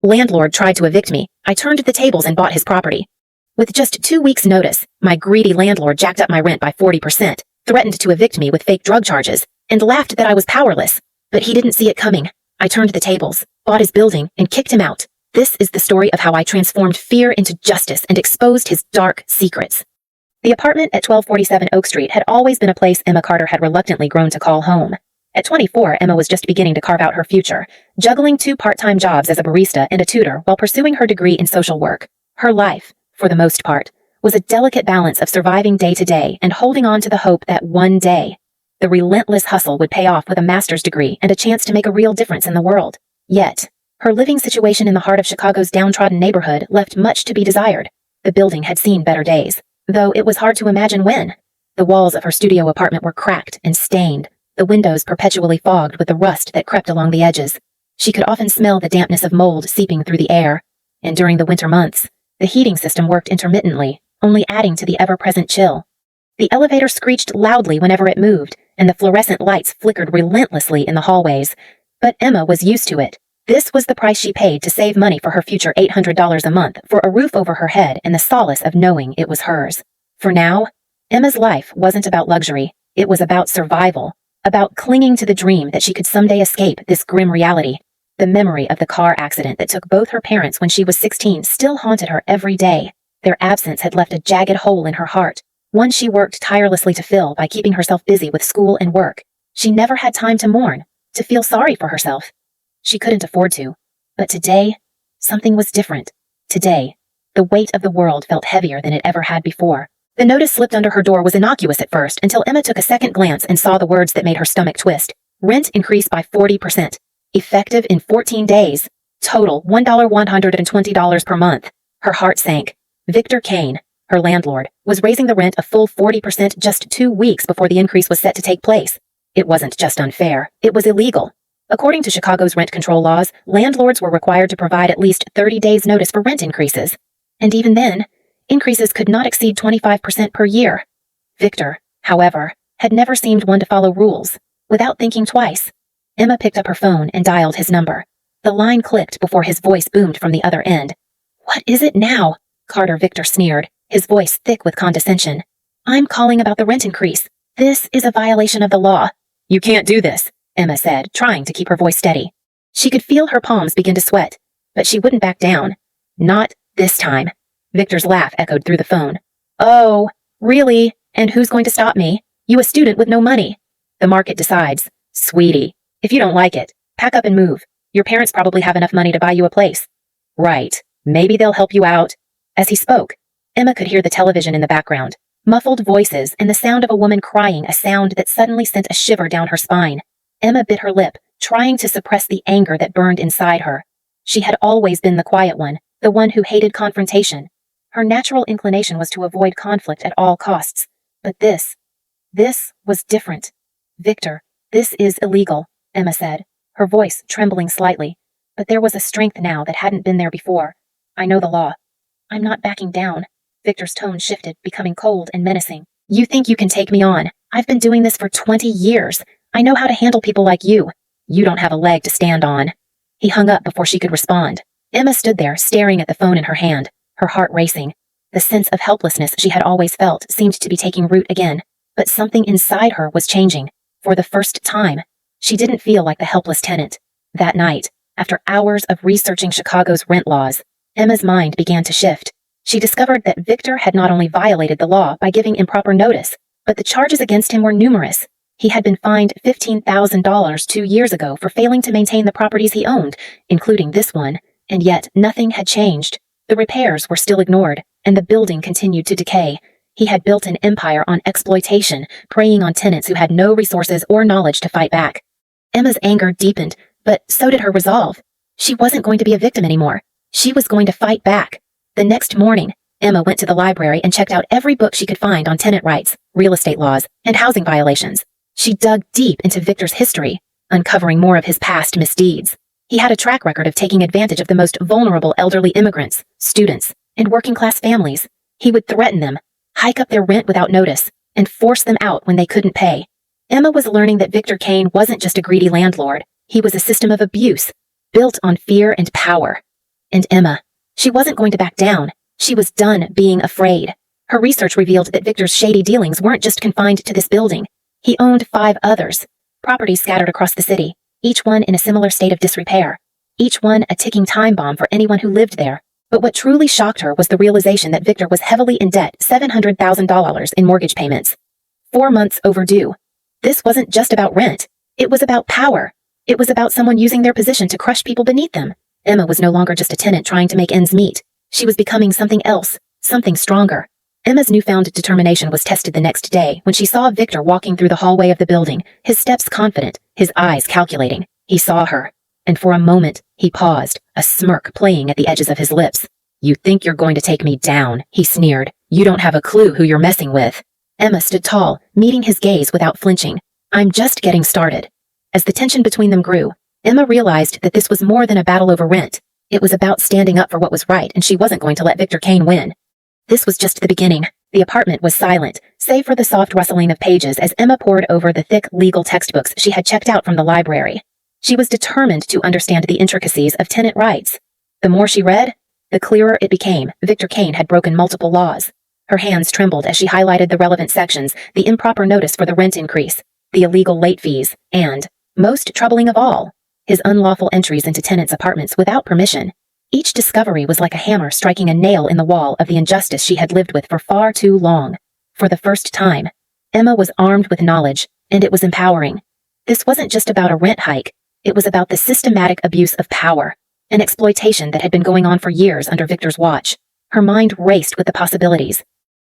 Landlord tried to evict me. I turned the tables and bought his property. With just 2 weeks' notice, my greedy landlord jacked up my rent by 40%, threatened to evict me with fake drug charges, and laughed that I was powerless. But he didn't see it coming. I turned the tables, bought his building, and kicked him out. This is the story of how I transformed fear into justice and exposed his dark secrets. The apartment at 1247 Oak Street had always been a place Emma Carter had reluctantly grown to call home. At 24, Emma was just beginning to carve out her future, juggling 2 part-time jobs as a barista and a tutor while pursuing her degree in social work. Her life, for the most part, was a delicate balance of surviving day to day and holding on to the hope that one day, the relentless hustle would pay off with a master's degree and a chance to make a real difference in the world. Yet, her living situation in the heart of Chicago's downtrodden neighborhood left much to be desired. The building had seen better days, though it was hard to imagine when. The walls of her studio apartment were cracked and stained, the windows perpetually fogged with the rust that crept along the edges. She could often smell the dampness of mold seeping through the air, and during the winter months, the heating system worked intermittently, only adding to the ever-present chill. The elevator screeched loudly whenever it moved, and the fluorescent lights flickered relentlessly in the hallways. But Emma was used to it. This was the price she paid to save money for her future $800 a month for a roof over her head and the solace of knowing it was hers. For now, Emma's life wasn't about luxury. It was about survival. About clinging to the dream that she could someday escape this grim reality. The memory of the car accident that took both her parents when she was 16 still haunted her every day. Their absence had left a jagged hole in her heart, one she worked tirelessly to fill by keeping herself busy with school and work. She never had time to mourn, to feel sorry for herself. She couldn't afford to. But today, something was different. Today, the weight of the world felt heavier than it ever had before. The notice slipped under her door was innocuous at first until Emma took a second glance and saw the words that made her stomach twist. Rent increased by 40%. Effective in 14 days. Total $120 per month. Her heart sank. Victor Kane, her landlord, was raising the rent a full 40% just 2 weeks before the increase was set to take place. It wasn't just unfair, it was illegal. According to Chicago's rent control laws, landlords were required to provide at least 30 days' notice for rent increases. And even then, increases could not exceed 25% per year. Victor, however, had never seemed one to follow rules. Without thinking twice, Emma picked up her phone and dialed his number. The line clicked before his voice boomed from the other end. "What is it now?" Victor sneered, his voice thick with condescension. "I'm calling about the rent increase. This is a violation of the law." "You can't do this," Emma said, trying to keep her voice steady. She could feel her palms begin to sweat, but she wouldn't back down. Not this time. Victor's laugh echoed through the phone. "Oh, really? And who's going to stop me? You a student with no money." "The market decides. Sweetie, if you don't like it, pack up and move. Your parents probably have enough money to buy you a place." "Right. Maybe they'll help you out." As he spoke, Emma could hear the television in the background, muffled voices and the sound of a woman crying, a sound that suddenly sent a shiver down her spine. Emma bit her lip, trying to suppress the anger that burned inside her. She had always been the quiet one, the one who hated confrontation. Her natural inclination was to avoid conflict at all costs. But this was different. "Victor, this is illegal," Emma said, her voice trembling slightly. But there was a strength now that hadn't been there before. "I know the law. I'm not backing down." Victor's tone shifted, becoming cold and menacing. "You think you can take me on? I've been doing this for 20 years. I know how to handle people like you. You don't have a leg to stand on." He hung up before she could respond. Emma stood there, staring at the phone in her hand, her heart racing. The sense of helplessness she had always felt seemed to be taking root again, but something inside her was changing. For the first time, she didn't feel like the helpless tenant. That night, after hours of researching Chicago's rent laws, Emma's mind began to shift. She discovered that Victor had not only violated the law by giving improper notice, but the charges against him were numerous. He had been fined $15,000 2 years ago for failing to maintain the properties he owned, including this one, and yet nothing had changed. The repairs were still ignored, and the building continued to decay. He had built an empire on exploitation, preying on tenants who had no resources or knowledge to fight back. Emma's anger deepened, but so did her resolve. She wasn't going to be a victim anymore. She was going to fight back. The next morning, Emma went to the library and checked out every book she could find on tenant rights, real estate laws, and housing violations. She dug deep into Victor's history, uncovering more of his past misdeeds. He had a track record of taking advantage of the most vulnerable elderly immigrants, students, and working-class families. He would threaten them, hike up their rent without notice, and force them out when they couldn't pay. Emma was learning that Victor Kane wasn't just a greedy landlord. He was a system of abuse, built on fear and power. And Emma. She wasn't going to back down. She was done being afraid. Her research revealed that Victor's shady dealings weren't just confined to this building. He owned 5 others, properties scattered across the city, each one in a similar state of disrepair, each one a ticking time bomb for anyone who lived there. But what truly shocked her was the realization that Victor was heavily in debt, $700,000 in mortgage payments. 4 months overdue. This wasn't just about rent. It was about power. It was about someone using their position to crush people beneath them. Emma was no longer just a tenant trying to make ends meet. She was becoming something else, something stronger. Emma's newfound determination was tested the next day when she saw Victor walking through the hallway of the building, his steps confident, his eyes calculating. He saw her, and for a moment, he paused, a smirk playing at the edges of his lips. "You think you're going to take me down," he sneered. "You don't have a clue who you're messing with." Emma stood tall, meeting his gaze without flinching. "I'm just getting started." As the tension between them grew, Emma realized that this was more than a battle over rent. It was about standing up for what was right, and she wasn't going to let Victor Kane win. This was just the beginning. The apartment was silent, save for the soft rustling of pages as Emma pored over the thick legal textbooks she had checked out from the library. She was determined to understand the intricacies of tenant rights. The more she read, the clearer it became Victor Kane had broken multiple laws. Her hands trembled as she highlighted the relevant sections, the improper notice for the rent increase, the illegal late fees, and, most troubling of all, his unlawful entries into tenants' apartments without permission. Each discovery was like a hammer striking a nail in the wall of the injustice she had lived with for far too long. For the first time, Emma was armed with knowledge, and it was empowering. This wasn't just about a rent hike, it was about the systematic abuse of power, an exploitation that had been going on for years under Victor's watch. Her mind raced with the possibilities.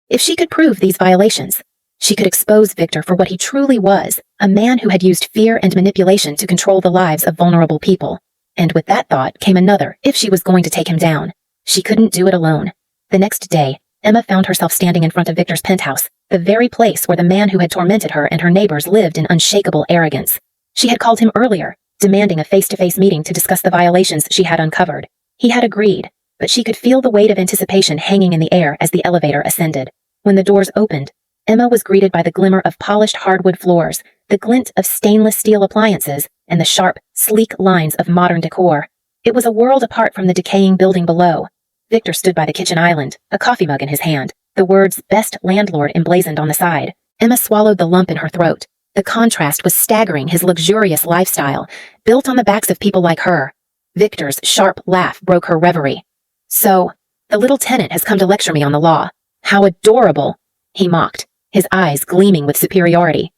If she could prove these violations, she could expose Victor for what he truly was, a man who had used fear and manipulation to control the lives of vulnerable people. And with that thought came another: if she was going to take him down, she couldn't do it alone. The next day, Emma found herself standing in front of Victor's penthouse, the very place where the man who had tormented her and her neighbors lived in unshakable arrogance. She had called him earlier, demanding a face-to-face meeting to discuss the violations she had uncovered. He had agreed, but she could feel the weight of anticipation hanging in the air as the elevator ascended. When the doors opened, Emma was greeted by the glimmer of polished hardwood floors, the glint of stainless steel appliances, and the sharp, sleek lines of modern decor. It was a world apart from the decaying building below. Victor stood by the kitchen island, a coffee mug in his hand, the words "Best Landlord" emblazoned on the side. Emma swallowed the lump in her throat. The contrast was staggering: his luxurious lifestyle, built on the backs of people like her. Victor's sharp laugh broke her reverie. "So, the little tenant has come to lecture me on the law. How adorable!" he mocked, his eyes gleaming with superiority.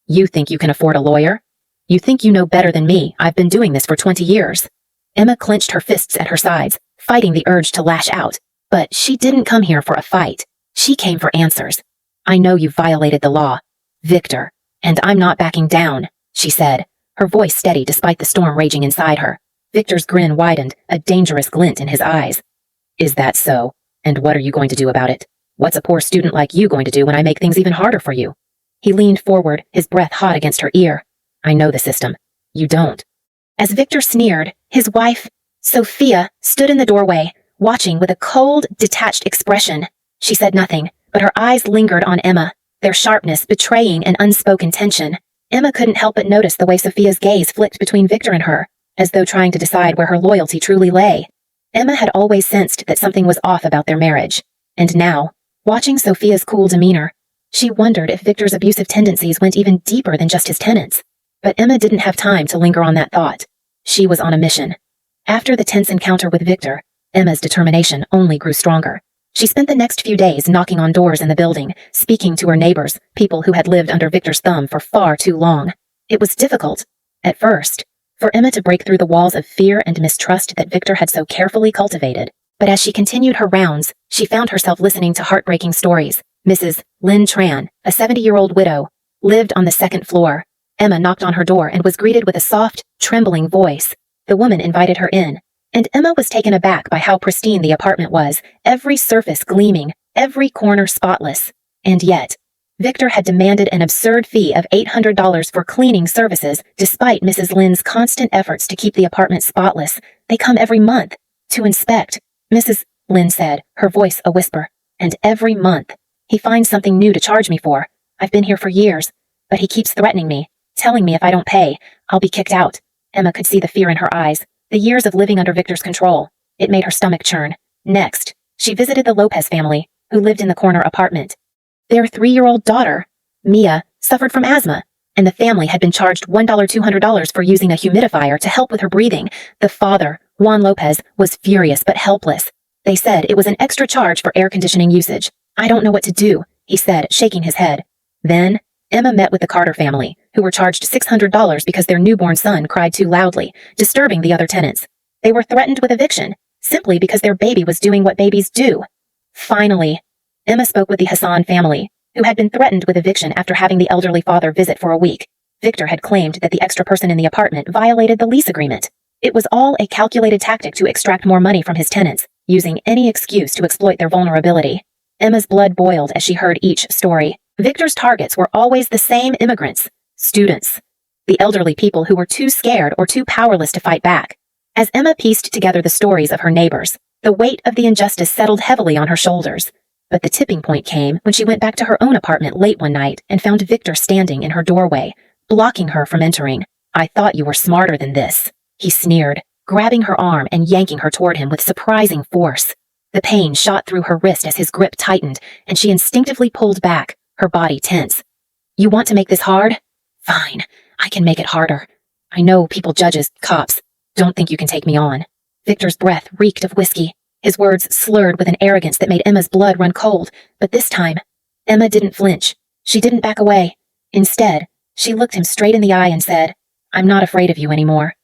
"You think you can afford a lawyer? You think you know better than me? I've been doing this for 20 years. Emma clenched her fists at her sides, fighting the urge to lash out. But she didn't come here for a fight. She came for answers. "I know you've violated the law, Victor, and I'm not backing down," she said, her voice steady despite the storm raging inside her. Victor's grin widened, a dangerous glint in his eyes. "Is that so? And what are you going to do about it? What's a poor student like you going to do when I make things even harder for you?" He leaned forward, his breath hot against her ear. "I know the system. You don't." As Victor sneered, his wife, Sophia, stood in the doorway, watching with a cold, detached expression. She said nothing, but her eyes lingered on Emma, their sharpness betraying an unspoken tension. Emma couldn't help but notice the way Sophia's gaze flicked between Victor and her, as though trying to decide where her loyalty truly lay. Emma had always sensed that something was off about their marriage, and now, watching Sophia's cool demeanor, she wondered if Victor's abusive tendencies went even deeper than just his tenants. But Emma didn't have time to linger on that thought. She was on a mission. After the tense encounter with Victor, Emma's determination only grew stronger. She spent the next few days knocking on doors in the building, speaking to her neighbors, people who had lived under Victor's thumb for far too long. It was difficult, at first, for Emma to break through the walls of fear and mistrust that Victor had so carefully cultivated. But as she continued her rounds, she found herself listening to heartbreaking stories. Mrs. Lynn Tran, a 70-year-old widow, lived on the second floor. Emma knocked on her door and was greeted with a soft, trembling voice. The woman invited her in, and Emma was taken aback by how pristine the apartment was, every surface gleaming, every corner spotless. And yet, Victor had demanded an absurd fee of $800 for cleaning services, despite Mrs. Lynn's constant efforts to keep the apartment spotless. "They come every month to inspect," Mrs. Lynn said, her voice a whisper. "And every month, he finds something new to charge me for. I've been here for years, but he keeps threatening me, telling me if I don't pay, I'll be kicked out." Emma could see the fear in her eyes, the years of living under Victor's control. It made her stomach churn. Next, she visited the Lopez family, who lived in the corner apartment. Their 3-year-old daughter, Mia, suffered from asthma, and the family had been charged $200 for using a humidifier to help with her breathing. The father, Juan Lopez, was furious but helpless. They said it was an extra charge for air conditioning usage. "I don't know what to do," he said, shaking his head. Then, Emma met with the Carter family, who were charged $600 because their newborn son cried too loudly, disturbing the other tenants. They were threatened with eviction, simply because their baby was doing what babies do. Finally, Emma spoke with the Hassan family, who had been threatened with eviction after having the elderly father visit for a week. Victor had claimed that the extra person in the apartment violated the lease agreement. It was all a calculated tactic to extract more money from his tenants, using any excuse to exploit their vulnerability. Emma's blood boiled as she heard each story. Victor's targets were always the same immigrants, students, the elderly people who were too scared or too powerless to fight back. As Emma pieced together the stories of her neighbors, the weight of the injustice settled heavily on her shoulders. But the tipping point came when she went back to her own apartment late one night and found Victor standing in her doorway, blocking her from entering. "I thought you were smarter than this," he sneered, grabbing her arm and yanking her toward him with surprising force. The pain shot through her wrist as his grip tightened, and she instinctively pulled back, her body tense. "You want to make this hard? Fine, I can make it harder. I know people, judges, cops. Don't think you can take me on." Victor's breath reeked of whiskey. His words slurred with an arrogance that made Emma's blood run cold, but this time, Emma didn't flinch. She didn't back away. Instead, she looked him straight in the eye and said, "I'm not afraid of you anymore."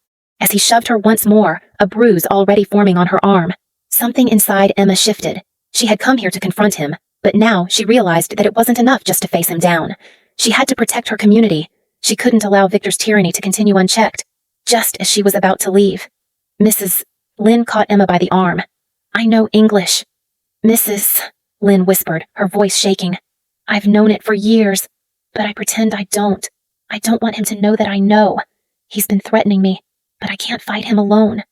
As he shoved her once more, a bruise already forming on her arm, something inside Emma shifted. She had come here to confront him, but now she realized that it wasn't enough just to face him down. She had to protect her community. She couldn't allow Victor's tyranny to continue unchecked. Just as she was about to leave, Mrs. Lynn caught Emma by the arm. "I know English." "Mrs. Lynn whispered, her voice shaking. "I've known it for years, but I pretend I don't. I don't want him to know that I know. He's been threatening me, but I can't fight him alone."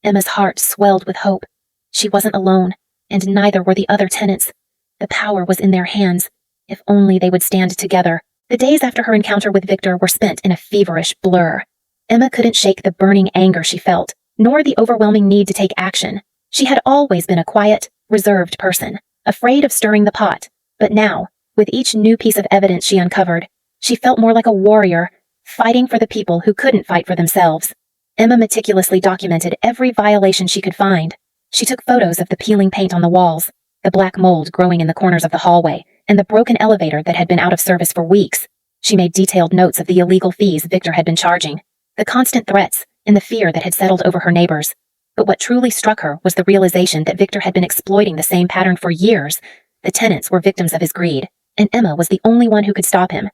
Emma's heart swelled with hope. She wasn't alone, and neither were the other tenants. The power was in their hands. If only they would stand together. The days after her encounter with Victor were spent in a feverish blur. Emma couldn't shake the burning anger she felt, nor the overwhelming need to take action. She had always been a quiet, reserved person, afraid of stirring the pot. But now, with each new piece of evidence she uncovered, she felt more like a warrior, fighting for the people who couldn't fight for themselves. Emma meticulously documented every violation she could find. She took photos of the peeling paint on the walls, the black mold growing in the corners of the hallway, and the broken elevator that had been out of service for weeks. She made detailed notes of the illegal fees Victor had been charging, the constant threats, and the fear that had settled over her neighbors. But what truly struck her was the realization that Victor had been exploiting the same pattern for years. The tenants were victims of his greed, and Emma was the only one who could stop him.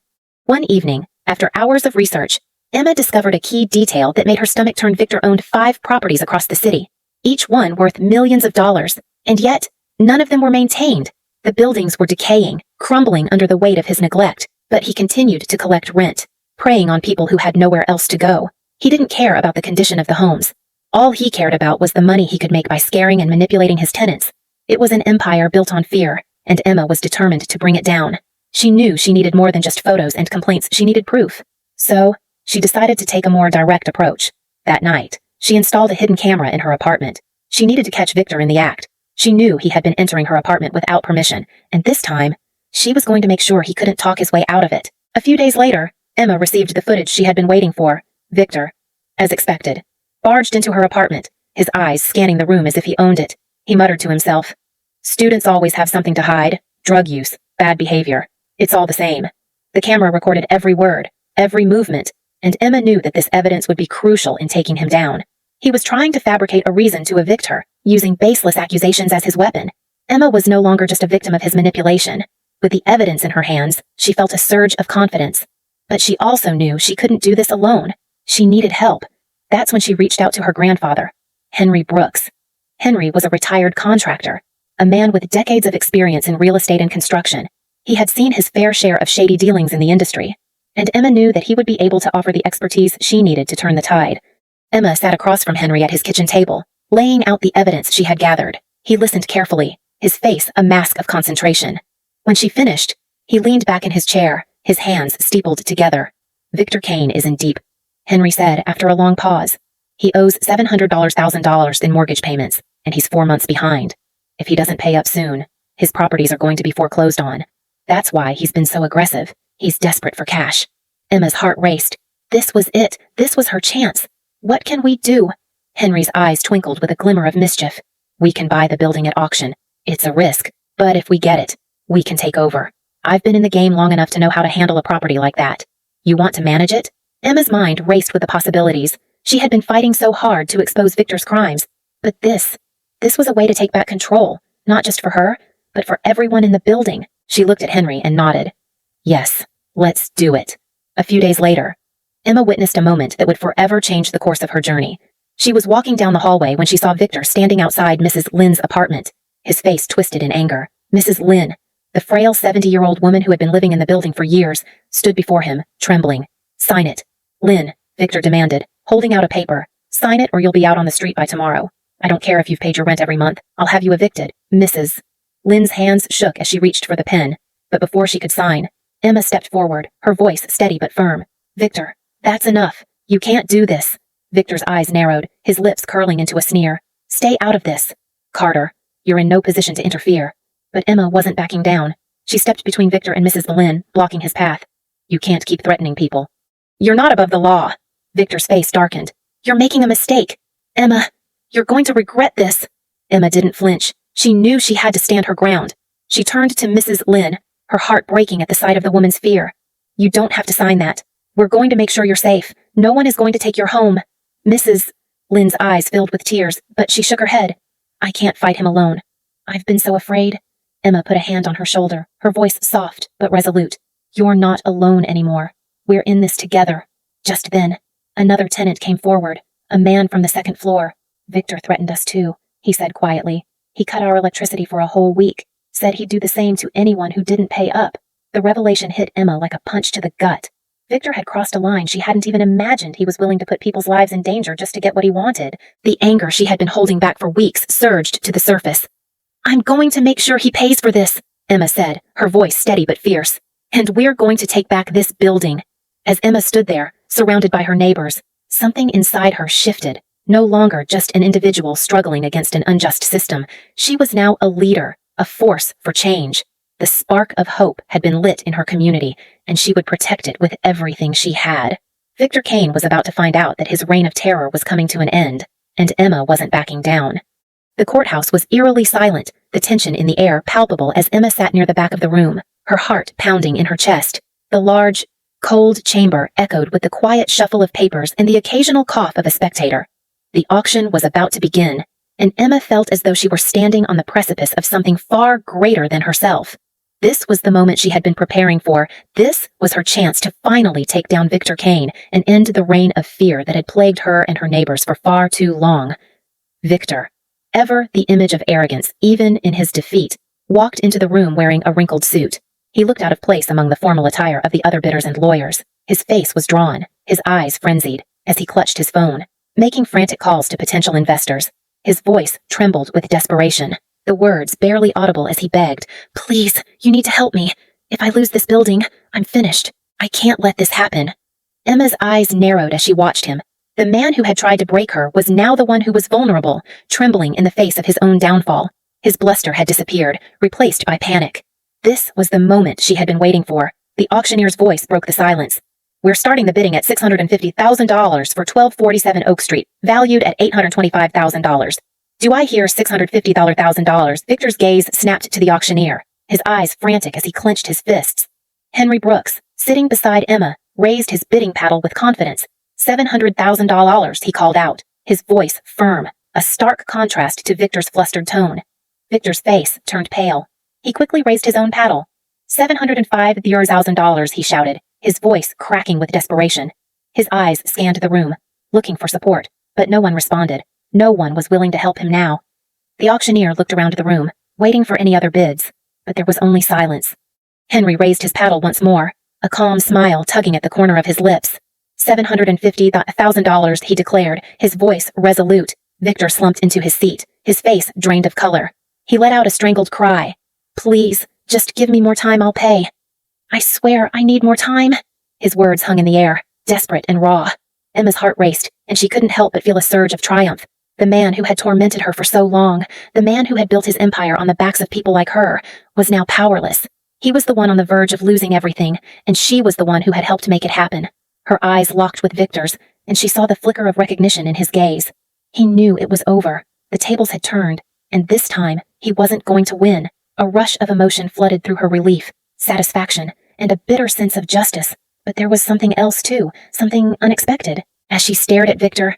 One evening, after hours of research, Emma discovered a key detail that made her stomach turn. Victor owned 5 properties across the city, each one worth millions of dollars, and yet none of them were maintained. The buildings were decaying, crumbling under the weight of his neglect, but he continued to collect rent, preying on people who had nowhere else to go. He didn't care about the condition of the homes. All he cared about was the money he could make by scaring and manipulating his tenants. It was an empire built on fear, and Emma was determined to bring it down. She knew she needed more than just photos and complaints. She needed proof. So, she decided to take a more direct approach. That night, she installed a hidden camera in her apartment. She needed to catch Victor in the act. She knew he had been entering her apartment without permission, and this time, she was going to make sure he couldn't talk his way out of it. A few days later, Emma received the footage she had been waiting for. Victor, as expected, barged into her apartment, his eyes scanning the room as if he owned it. He muttered to himself, "Students always have something to hide. Drug use, bad behavior. It's all the same." The camera recorded every word, every movement, and Emma knew that this evidence would be crucial in taking him down. He was trying to fabricate a reason to evict her, using baseless accusations as his weapon. Emma was no longer just a victim of his manipulation. With the evidence in her hands, she felt a surge of confidence. But she also knew she couldn't do this alone. She needed help. That's when she reached out to her grandfather, Henry Brooks. Henry was a retired contractor, a man with decades of experience in real estate and construction. He had seen his fair share of shady dealings in the industry, and Emma knew that he would be able to offer the expertise she needed to turn the tide. Emma sat across from Henry at his kitchen table, laying out the evidence she had gathered. He listened carefully, his face a mask of concentration. When she finished, he leaned back in his chair, his hands steepled together. "Victor Kane is in deep," Henry said after a long pause. "He owes $700,000 in mortgage payments, and he's 4 months behind. If he doesn't pay up soon, his properties are going to be foreclosed on. That's why he's been so aggressive. He's desperate for cash. Emma's heart raced. This was it. This was her chance. What can we do? Henry's eyes twinkled with a glimmer of mischief. We can buy the building at auction. It's a risk, but if we get it, we can take over. I've been in the game long enough to know how to handle a property like that. You want to manage it? Emma's mind raced with the possibilities. She had been fighting so hard to expose Victor's crimes. But this was a way to take back control, not just for her, but for everyone in the building. She looked at Henry and nodded. Yes, let's do it. A few days later, Emma witnessed a moment that would forever change the course of her journey. She was walking down the hallway when she saw Victor standing outside Mrs. Lynn's apartment, his face twisted in anger. Mrs. Lynn, the frail 70-year-old woman who had been living in the building for years, stood before him, trembling. Sign it. Lynn, Victor demanded, holding out a paper. Sign it or you'll be out on the street by tomorrow. I don't care if you've paid your rent every month. I'll have you evicted. Mrs. Lynn's hands shook as she reached for the pen, but before she could sign, Emma stepped forward, her voice steady but firm. Victor, that's enough. You can't do this. Victor's eyes narrowed, his lips curling into a sneer. Stay out of this. Carter, you're in no position to interfere. But Emma wasn't backing down. She stepped between Victor and Mrs. Lynn, blocking his path. You can't keep threatening people. You're not above the law. Victor's face darkened. You're making a mistake. Emma, you're going to regret this. Emma didn't flinch. She knew she had to stand her ground. She turned to Mrs. Lynn, her heart breaking at the sight of the woman's fear. You don't have to sign that. We're going to make sure you're safe. No one is going to take your home. Mrs. Lynn's eyes filled with tears, but she shook her head. I can't fight him alone. I've been so afraid. Emma put a hand on her shoulder, her voice soft but resolute. You're not alone anymore. We're in this together. Just then, another tenant came forward, a man from the second floor. Victor threatened us too, he said quietly. He cut our electricity for a whole week, said he'd do the same to anyone who didn't pay up. The revelation hit Emma like a punch to the gut. Victor had crossed a line she hadn't even imagined. He was willing to put people's lives in danger just to get what he wanted. The anger she had been holding back for weeks surged to the surface. I'm going to make sure he pays for this, Emma said, her voice steady but fierce. And we're going to take back this building. As Emma stood there, surrounded by her neighbors, something inside her shifted. No longer just an individual struggling against an unjust system. She was now a leader, a force for change. The spark of hope had been lit in her community, and she would protect it with everything she had. Victor Kane was about to find out that his reign of terror was coming to an end, and Emma wasn't backing down. The courthouse was eerily silent, the tension in the air palpable as Emma sat near the back of the room, her heart pounding in her chest. The large, cold chamber echoed with the quiet shuffle of papers and the occasional cough of a spectator. The auction was about to begin, and Emma felt as though she were standing on the precipice of something far greater than herself. This was the moment she had been preparing for. This was her chance to finally take down Victor Kane and end the reign of fear that had plagued her and her neighbors for far too long. Victor, ever the image of arrogance, even in his defeat, walked into the room wearing a wrinkled suit. He looked out of place among the formal attire of the other bidders and lawyers. His face was drawn, his eyes frenzied, as he clutched his phone, making frantic calls to potential investors. His voice trembled with desperation, the words barely audible as he begged, Please, you need to help me. If I lose this building, I'm finished. I can't let this happen. Emma's eyes narrowed as she watched him. The man who had tried to break her was now the one who was vulnerable, trembling in the face of his own downfall. His bluster had disappeared, replaced by panic. This was the moment she had been waiting for. The auctioneer's voice broke the silence. We're starting the bidding at $650,000 for 1247 Oak Street, valued at $825,000. Do I hear $650,000? Victor's gaze snapped to the auctioneer, his eyes frantic as he clenched his fists. Henry Brooks, sitting beside Emma, raised his bidding paddle with confidence. $700,000, he called out, his voice firm, a stark contrast to Victor's flustered tone. Victor's face turned pale. He quickly raised his own paddle. $705,000, he shouted, his voice cracking with desperation. His eyes scanned the room, looking for support, but no one responded. No one was willing to help him now. The auctioneer looked around the room, waiting for any other bids, but there was only silence. Henry raised his paddle once more, a calm smile tugging at the corner of his lips. $750,000, he declared, his voice resolute. Victor slumped into his seat, his face drained of color. He let out a strangled cry. Please, just give me more time, I'll pay. I swear I need more time. His words hung in the air, desperate and raw. Emma's heart raced, and she couldn't help but feel a surge of triumph. The man who had tormented her for so long, the man who had built his empire on the backs of people like her, was now powerless. He was the one on the verge of losing everything, and she was the one who had helped make it happen. Her eyes locked with Victor's, and she saw the flicker of recognition in his gaze. He knew it was over. The tables had turned, and this time, he wasn't going to win. A rush of emotion flooded through her: relief, satisfaction, and a bitter sense of justice. But there was something else too, something unexpected. As she stared at Victor,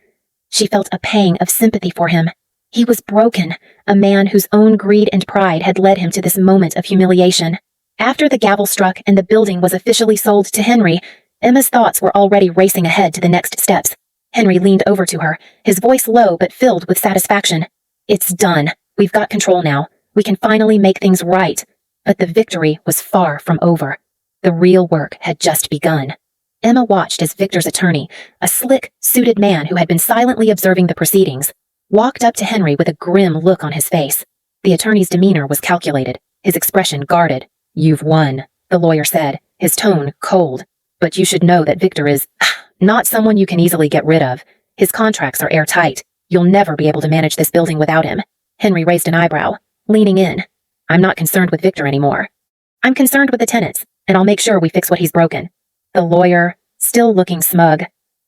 she felt a pang of sympathy for him. He was broken, a man whose own greed and pride had led him to this moment of humiliation. After the gavel struck and the building was officially sold to Henry, Emma's thoughts were already racing ahead to the next steps. Henry leaned over to her, his voice low but filled with satisfaction. "It's done. We've got control now. We can finally make things right." But the victory was far from over. The real work had just begun. Emma watched as Victor's attorney, a slick, suited man who had been silently observing the proceedings, walked up to Henry with a grim look on his face. The attorney's demeanor was calculated, his expression guarded. "You've won," the lawyer said, his tone cold. "But you should know that Victor is not someone you can easily get rid of. His contracts are airtight. You'll never be able to manage this building without him." Henry raised an eyebrow, leaning in. "I'm not concerned with Victor anymore. I'm concerned with the tenants, and I'll make sure we fix what he's broken." The lawyer, still looking smug,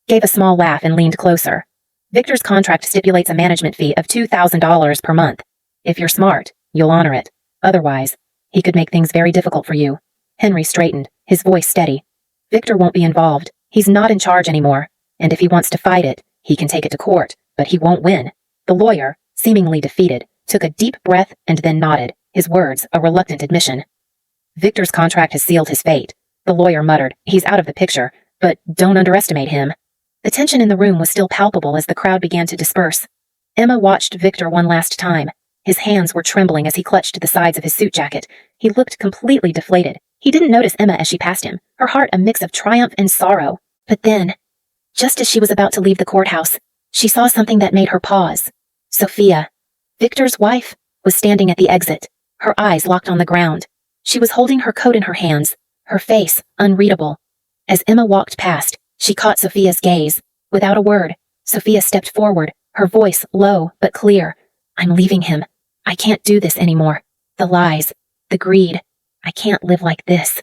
gave a small laugh and leaned closer. "Victor's contract stipulates a management fee of $2,000 per month. If you're smart, you'll honor it. Otherwise, he could make things very difficult for you." Henry straightened, his voice steady. "Victor won't be involved. He's not in charge anymore. And if he wants to fight it, he can take it to court, but he won't win." The lawyer, seemingly defeated, took a deep breath and then nodded, his words a reluctant admission. "Victor's contract has sealed his fate," the lawyer muttered. "He's out of the picture, but don't underestimate him." The tension in the room was still palpable as the crowd began to disperse. Emma watched Victor one last time. His hands were trembling as he clutched the sides of his suit jacket. He looked completely deflated. He didn't notice Emma as she passed him, her heart a mix of triumph and sorrow. But then, just as she was about to leave the courthouse, she saw something that made her pause. Sophia, Victor's wife, was standing at the exit, her eyes locked on the ground. She was holding her coat in her hands, her face unreadable. As Emma walked past, she caught Sophia's gaze. Without a word, Sophia stepped forward, her voice low but clear. "I'm leaving him. I can't do this anymore. The lies, the greed. I can't live like this."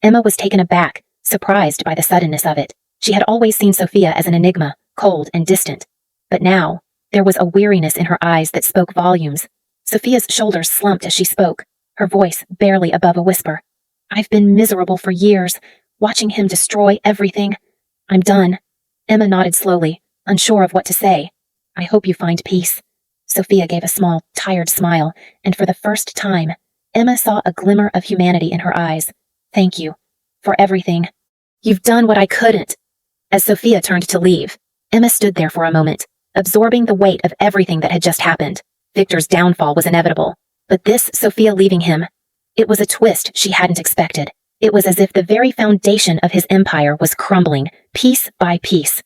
Emma was taken aback, surprised by the suddenness of it. She had always seen Sophia as an enigma, cold and distant. But now, there was a weariness in her eyes that spoke volumes. Sophia's shoulders slumped as she spoke, her voice barely above a whisper. "I've been miserable for years, watching him destroy everything. I'm done." Emma nodded slowly, unsure of what to say. "I hope you find peace." Sophia gave a small, tired smile, and for the first time, Emma saw a glimmer of humanity in her eyes. "Thank you. For everything. You've done what I couldn't." As Sophia turned to leave, Emma stood there for a moment, absorbing the weight of everything that had just happened. Victor's downfall was inevitable. But this Sophia leaving him, it was a twist she hadn't expected. It was as if the very foundation of his empire was crumbling, piece by piece.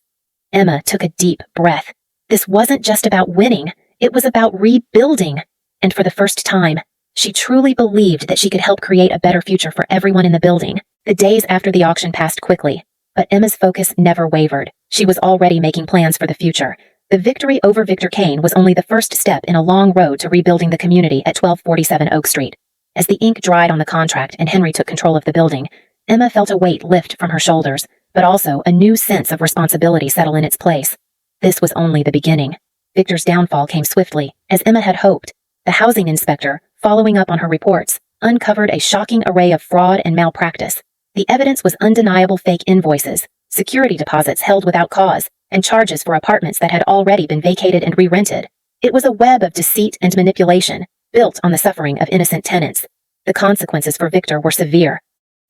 Emma took a deep breath. This wasn't just about winning. It was about rebuilding. And for the first time, she truly believed that she could help create a better future for everyone in the building. The days after the auction passed quickly, but Emma's focus never wavered. She was already making plans for the future. The victory over Victor Kane was only the first step in a long road to rebuilding the community at 1247 Oak Street. As the ink dried on the contract and Henry took control of the building, Emma felt a weight lift from her shoulders, but also a new sense of responsibility settle in its place. This was only the beginning. Victor's downfall came swiftly, as Emma had hoped. The housing inspector, following up on her reports, uncovered a shocking array of fraud and malpractice. The evidence was undeniable: fake invoices, security deposits held without cause, and charges for apartments that had already been vacated and re-rented. It was a web of deceit and manipulation, built on the suffering of innocent tenants. The consequences for Victor were severe.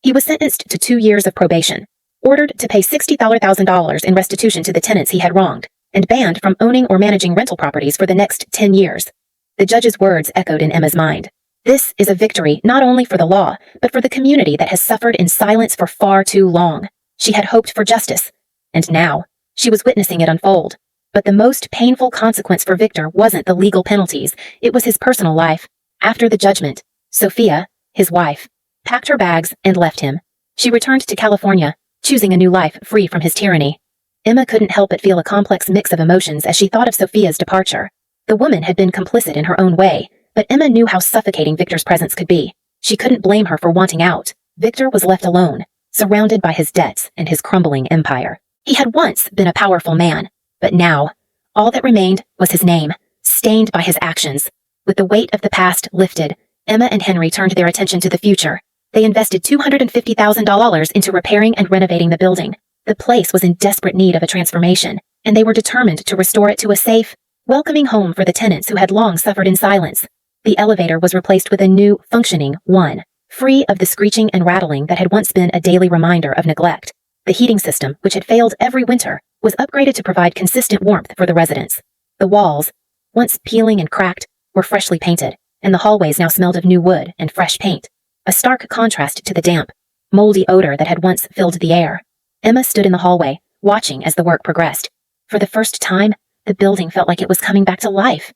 He was sentenced to 2 years of probation, ordered to pay $60,000 in restitution to the tenants he had wronged, and banned from owning or managing rental properties for the next 10 years. The judge's words echoed in Emma's mind. This is a victory not only for the law, but for the community that has suffered in silence for far too long. She had hoped for justice, and now she was witnessing it unfold. But the most painful consequence for Victor wasn't the legal penalties, it was his personal life. After the judgment, Sophia, his wife, packed her bags and left him. She returned to California, choosing a new life free from his tyranny. Emma couldn't help but feel a complex mix of emotions as she thought of Sophia's departure. The woman had been complicit in her own way, but Emma knew how suffocating Victor's presence could be. She couldn't blame her for wanting out. Victor was left alone, surrounded by his debts and his crumbling empire. He had once been a powerful man, but now, all that remained was his name, stained by his actions. With the weight of the past lifted, Emma and Henry turned their attention to the future. They invested $250,000 into repairing and renovating the building. The place was in desperate need of a transformation, and they were determined to restore it to a safe, welcoming home for the tenants who had long suffered in silence. The elevator was replaced with a new, functioning one, free of the screeching and rattling that had once been a daily reminder of neglect. The heating system, which had failed every winter, was upgraded to provide consistent warmth for the residents. The walls, once peeling and cracked, were freshly painted, and the hallways now smelled of new wood and fresh paint, a stark contrast to the damp, moldy odor that had once filled the air. Emma stood in the hallway, watching as the work progressed. For the first time, the building felt like it was coming back to life.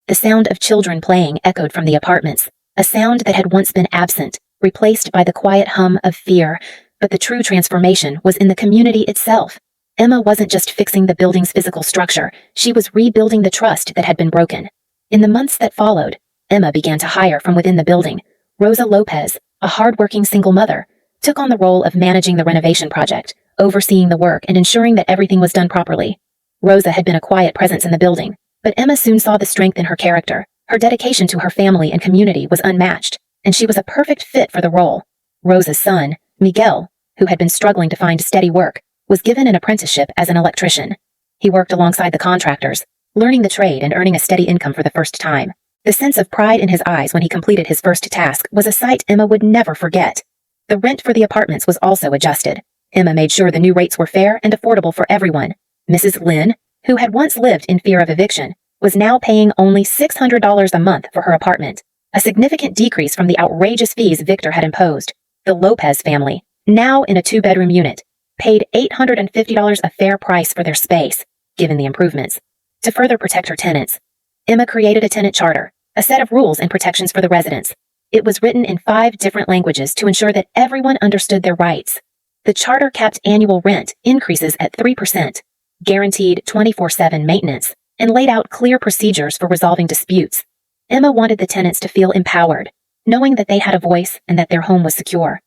The sound of children playing echoed from the apartments, a sound that had once been absent, replaced by the quiet hum of fear, but the true transformation was in the community itself. Emma wasn't just fixing the building's physical structure, she was rebuilding the trust that had been broken. In the months that followed, Emma began to hire from within the building. Rosa Lopez, a hard-working single mother, took on the role of managing the renovation project, overseeing the work and ensuring that everything was done properly. Rosa had been a quiet presence in the building, but Emma soon saw the strength in her character. Her dedication to her family and community was unmatched, and she was a perfect fit for the role. Rosa's son, Miguel, who had been struggling to find steady work, was given an apprenticeship as an electrician. He worked alongside the contractors, learning the trade and earning a steady income for the first time. The sense of pride in his eyes when he completed his first task was a sight Emma would never forget. The rent for the apartments was also adjusted. Emma made sure the new rates were fair and affordable for everyone. Mrs. Lynn, who had once lived in fear of eviction, was now paying only $600 a month for her apartment, a significant decrease from the outrageous fees Victor had imposed. The Lopez family, now in a two-bedroom unit, paid $850 a fair price for their space, given the improvements. To further protect her tenants, Emma created a tenant charter, a set of rules and protections for the residents. It was written in 5 different languages to ensure that everyone understood their rights. The charter capped annual rent increases at 3%, guaranteed 24/7 maintenance, and laid out clear procedures for resolving disputes. Emma wanted the tenants to feel empowered, knowing that they had a voice and that their home was secure.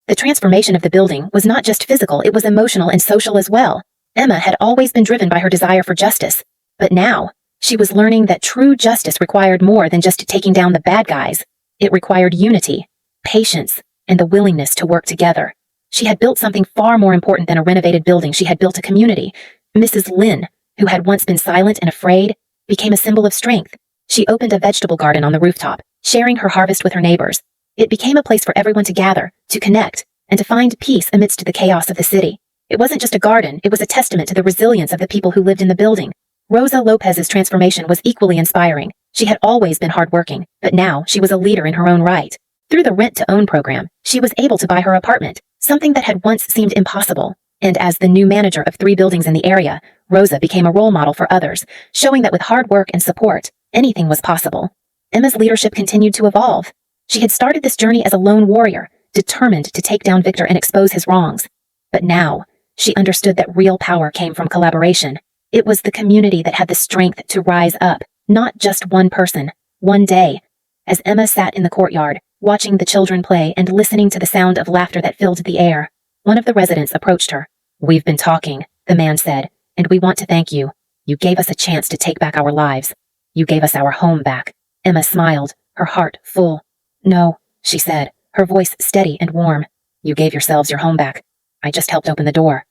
The transformation of the building was not just physical, it was emotional and social as well. Emma had always been driven by her desire for justice, but now, she was learning that true justice required more than just taking down the bad guys. It required unity, patience, and the willingness to work together. She had built something far more important than a renovated building. She had built a community. Mrs. Lynn, who had once been silent and afraid, became a symbol of strength. She opened a vegetable garden on the rooftop, sharing her harvest with her neighbors. It became a place for everyone to gather, to connect, and to find peace amidst the chaos of the city. It wasn't just a garden, it was a testament to the resilience of the people who lived in the building. Rosa Lopez's transformation was equally inspiring. She had always been hardworking, but now she was a leader in her own right. Through the rent-to-own program, she was able to buy her apartment, something that had once seemed impossible. And as the new manager of 3 buildings in the area, Rosa became a role model for others, showing that with hard work and support, anything was possible. Emma's leadership continued to evolve. She had started this journey as a lone warrior, determined to take down Victor and expose his wrongs. But now, she understood that real power came from collaboration. It was the community that had the strength to rise up, not just one person, one day. As Emma sat in the courtyard, watching the children play and listening to the sound of laughter that filled the air, one of the residents approached her. "We've been talking," the man said, "and we want to thank you. You gave us a chance to take back our lives. You gave us our home back." Emma smiled, her heart full. "No," she said, her voice steady and warm. "You gave yourselves your home back. I just helped open the door."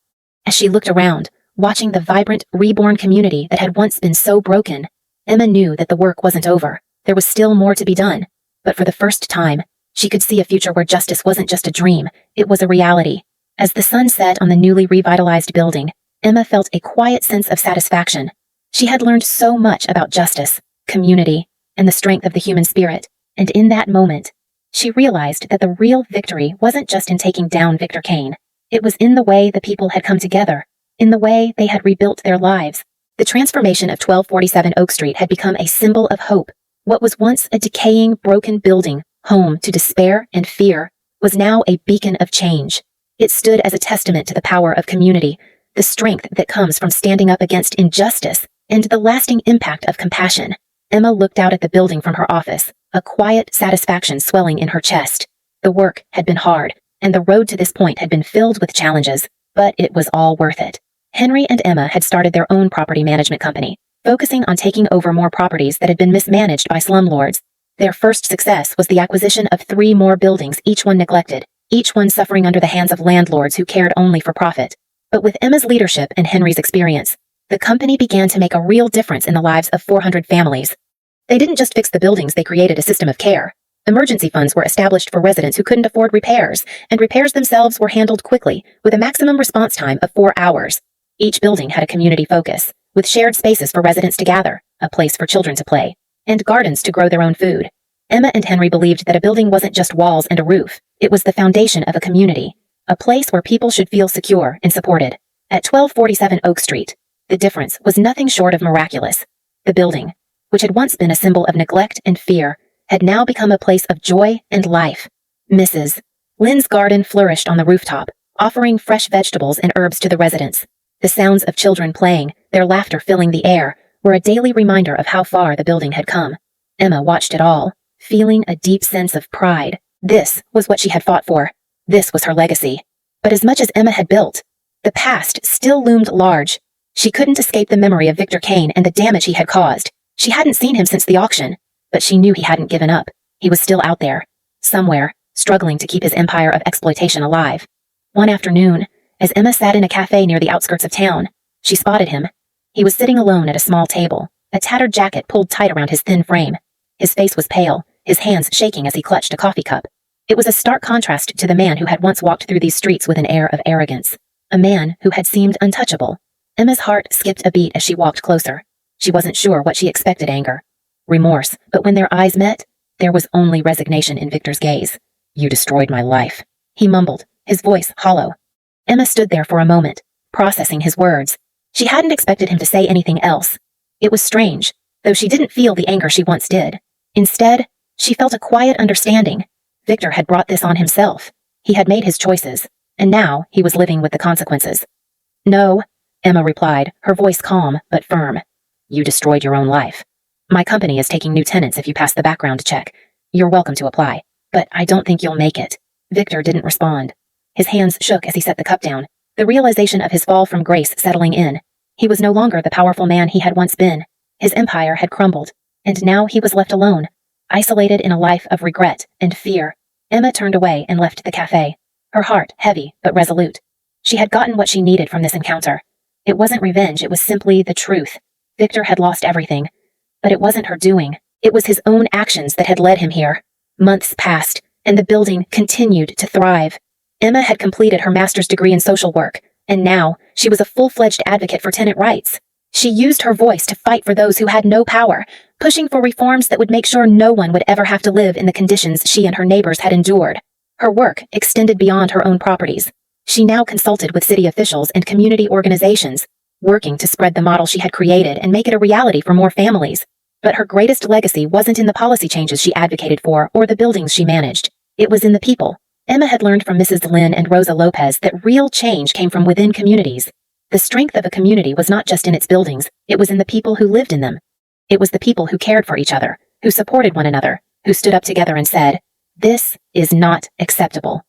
As she looked around, watching the vibrant, reborn community that had once been so broken, Emma knew that the work wasn't over. There was still more to be done. But for the first time, she could see a future where justice wasn't just a dream, it was a reality. As the sun set on the newly revitalized building, Emma felt a quiet sense of satisfaction. She had learned so much about justice, community, and the strength of the human spirit, and in that moment, she realized that the real victory wasn't just in taking down Victor Kane. It was in the way the people had come together, in the way they had rebuilt their lives. The transformation of 1247 Oak Street had become a symbol of hope. What was once a decaying, broken building, home to despair and fear, was now a beacon of change. It stood as a testament to the power of community, the strength that comes from standing up against injustice, and the lasting impact of compassion. Emma looked out at the building from her office, a quiet satisfaction swelling in her chest. The work had been hard, and the road to this point had been filled with challenges, but it was all worth it. Henry and Emma had started their own property management company, focusing on taking over more properties that had been mismanaged by slumlords. Their first success was the acquisition of 3 more buildings, each one neglected, each one suffering under the hands of landlords who cared only for profit. But with Emma's leadership and Henry's experience, the company began to make a real difference in the lives of 400 families. They didn't just fix the buildings, they created a system of care. Emergency funds were established for residents who couldn't afford repairs, and repairs themselves were handled quickly, with a maximum response time of 4 hours. Each building had a community focus, with shared spaces for residents to gather, a place for children to play, and gardens to grow their own food. Emma and Henry believed that a building wasn't just walls and a roof, it was the foundation of a community, a place where people should feel secure and supported. At 1247 Oak Street, the difference was nothing short of miraculous. The building, which had once been a symbol of neglect and fear, had now become a place of joy and life. Mrs. Lynn's garden flourished on the rooftop, offering fresh vegetables and herbs to the residents. The sounds of children playing, their laughter filling the air, were a daily reminder of how far the building had come. Emma watched it all, feeling a deep sense of pride. This was what she had fought for. This was her legacy. But as much as Emma had built, the past still loomed large. She couldn't escape the memory of Victor Kane and the damage he had caused. She hadn't seen him since the auction, but she knew he hadn't given up. He was still out there, somewhere, struggling to keep his empire of exploitation alive. One afternoon, as Emma sat in a cafe near the outskirts of town, she spotted him. He was sitting alone at a small table, a tattered jacket pulled tight around his thin frame. His face was pale, his hands shaking as he clutched a coffee cup. It was a stark contrast to the man who had once walked through these streets with an air of arrogance, a man who had seemed untouchable. Emma's heart skipped a beat as she walked closer. She wasn't sure what she expected: anger, remorse, but when their eyes met, there was only resignation in Victor's gaze. "You destroyed my life," he mumbled, his voice hollow. Emma stood there for a moment, processing his words. She hadn't expected him to say anything else. It was strange, though she didn't feel the anger she once did. Instead, she felt a quiet understanding. Victor had brought this on himself. He had made his choices, and now he was living with the consequences. "No," Emma replied, her voice calm but firm. "You destroyed your own life. My company is taking new tenants if you pass the background check. You're welcome to apply, but I don't think you'll make it." Victor didn't respond. His hands shook as he set the cup down, the realization of his fall from grace settling in. He was no longer the powerful man he had once been. His empire had crumbled, and now he was left alone, isolated in a life of regret and fear. Emma turned away and left the cafe, her heart heavy but resolute. She had gotten what she needed from this encounter. It wasn't revenge, it was simply the truth. Victor had lost everything, but it wasn't her doing. It was his own actions that had led him here. Months passed, and the building continued to thrive. Emma had completed her master's degree in social work, and now she was a full-fledged advocate for tenant rights. She used her voice to fight for those who had no power, pushing for reforms that would make sure no one would ever have to live in the conditions she and her neighbors had endured. Her work extended beyond her own properties. She now consulted with city officials and community organizations, working to spread the model she had created and make it a reality for more families. But her greatest legacy wasn't in the policy changes she advocated for or the buildings she managed. It was in the people. Emma had learned from Mrs. Lynn and Rosa Lopez that real change came from within communities. The strength of a community was not just in its buildings, it was in the people who lived in them. It was the people who cared for each other, who supported one another, who stood up together and said, "This is not acceptable."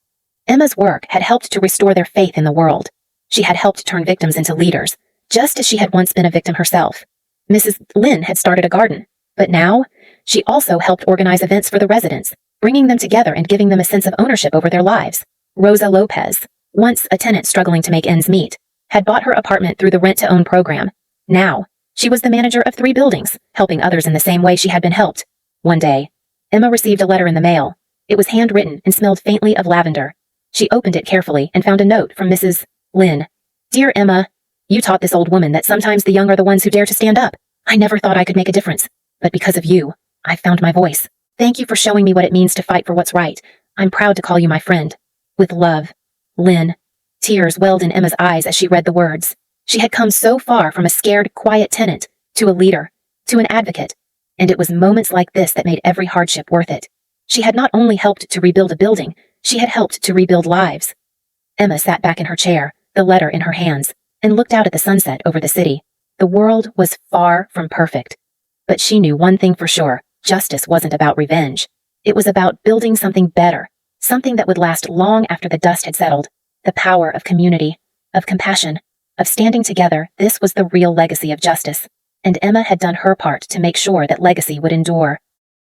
Emma's work had helped to restore their faith in the world. She had helped turn victims into leaders, just as she had once been a victim herself. Mrs. Lynn had started a garden, but now she also helped organize events for the residents, bringing them together and giving them a sense of ownership over their lives. Rosa Lopez, once a tenant struggling to make ends meet, had bought her apartment through the rent-to-own program. Now, she was the manager of 3 buildings, helping others in the same way she had been helped. One day, Emma received a letter in the mail. It was handwritten and smelled faintly of lavender. She opened it carefully and found a note from Mrs. Lynn. "Dear Emma, you taught this old woman that sometimes the young are the ones who dare to stand up. I never thought I could make a difference, but because of you, I found my voice. Thank you for showing me what it means to fight for what's right. I'm proud to call you my friend. With love, Lynn." Tears welled in Emma's eyes as she read the words. She had come so far from a scared, quiet tenant, to a leader, to an advocate, and it was moments like this that made every hardship worth it. She had not only helped to rebuild a building, she had helped to rebuild lives. Emma sat back in her chair, the letter in her hands, and looked out at the sunset over the city. The world was far from perfect, But she knew one thing for sure: justice wasn't about revenge. It was about building something better, something that would last long after the dust had settled. The power of community, of compassion, of standing together. This was the real legacy of justice. And Emma had done her part to make sure that legacy would endure.